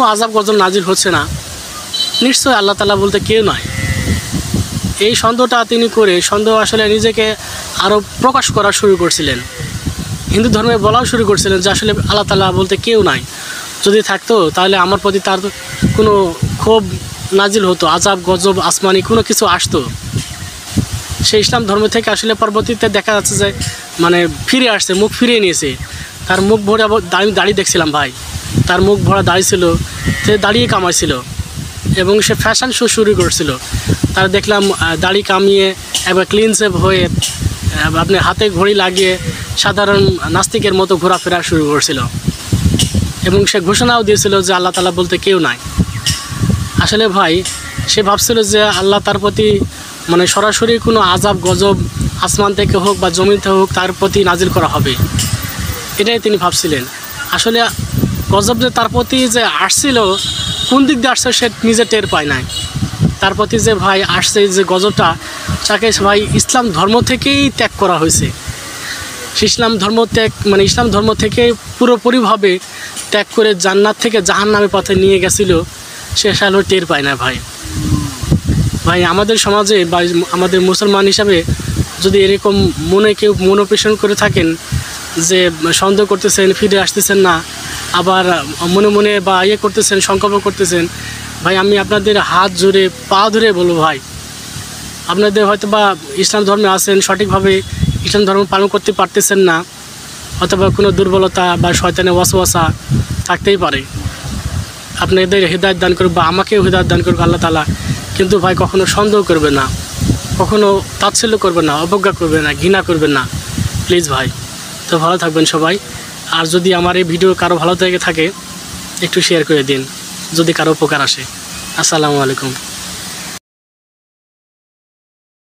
কোনো আযাব গজব নাজিল হচ্ছে না, নিশ্চয়ই আল্লাহ তাআলা বলতে কেউ নয়। এই সন্দেহটা তিনি করে সন্দেহ আসলে নিজেকে আরও প্রকাশ করা শুরু করছিলেন, হিন্দু ধর্মে বলাও শুরু করছিলেন যে আসলে আল্লাহ তাআলা বলতে কেউ নাই, যদি থাকতো তাহলে আমার প্রতি তার কোনো ক্ষোভ নাজিল হতো, আযাব গজব আসমানি কোনো কিছু আসতো। সে ইসলাম ধর্ম থেকে আসলে পরবর্তীতে দেখা যাচ্ছে যে মানে ফিরে আসছে, মুখ ফিরিয়ে নিয়েছে। তার মুখ ভরে দাড়ি দেখছিলাম ভাই, তার মুখ ভরা দাড়ি ছিল, সে দাড়িয়ে কামাইছিল এবং সে ফ্যাশন শো শুরু করছিল। তার দেখলাম দাড়ি কামিয়ে একবার ক্লিন সেভ হয়ে আপনি হাতে ঘড়ি লাগিয়ে সাধারণ নাস্তিকের মতো ঘোরাফেরা শুরু করছিল এবং সে ঘোষণাও দিয়েছিল যে আল্লাহ তাআলা বলতে কেউ নাই। আসলে ভাই সে ভাবছিল যে আল্লাহ তার প্রতি মানে সরাসরি কোনো আযাব গজব আসমান থেকে হোক বা জমিন থেকে হোক তার প্রতি নাজিল করা হবে, এটাই তিনি ভাবছিলেন। আসলে গজব যে তার প্রতি যে আসছিল, কোন দিক দিয়ে আসছে সে নিজে টের পায় নাই। তার প্রতি যে ভাই আসছে যে গজবটা, তাকে ভাই ইসলাম ধর্ম থেকেই ত্যাগ করা হয়েছে। ইসলাম ধর্ম ত্যাগ মানে ইসলাম ধর্ম থেকে পুরোপুরিভাবে ত্যাগ করে জান্নাত থেকে জাহান্নামের পথে নিয়ে গেছিল, সে আসলে টের পায় না ভাই। ভাই আমাদের সমাজে বা আমাদের মুসলমান হিসাবে যদি এরকম মনে কেউ মনোপেশন করে থাকেন যে সন্দেহ করতেছেন, ফিরে আসতেছেন না, আবার মনে মনে বা করতেছেন, সংকল্প করতেছেন, ভাই আমি আপনাদের হাত জোরে পা ধরে বলবো ভাই, আপনাদের হয়তো বা ইসলাম ধর্মে আছেন, সঠিকভাবে ইসলাম ধর্ম পালন করতে পারতেছেন না, অথবা কোনো দুর্বলতা বা শয়তানের ওয়াসওয়াসা থাকতেই পারে। আপনাদের হিদায়াত দান করুক বা আমাকেও হিদায়াত দান করুক আল্লাহ তাআলা, কিন্তু ভাই কখনো সন্দেহ করবে না, কখনো তাচ্ছিল্য করবে না, অবজ্ঞা করবে না, ঘৃণা করবেন না, প্লিজ ভাই। তো ভালো থাকবেন সবাই। আর যদি আমার এই ভিডিও কারো ভালো লেগে থাকে একটু শেয়ার করে দিন, যদি কারো উপকার আসে। আসসালামু আলাইকুম।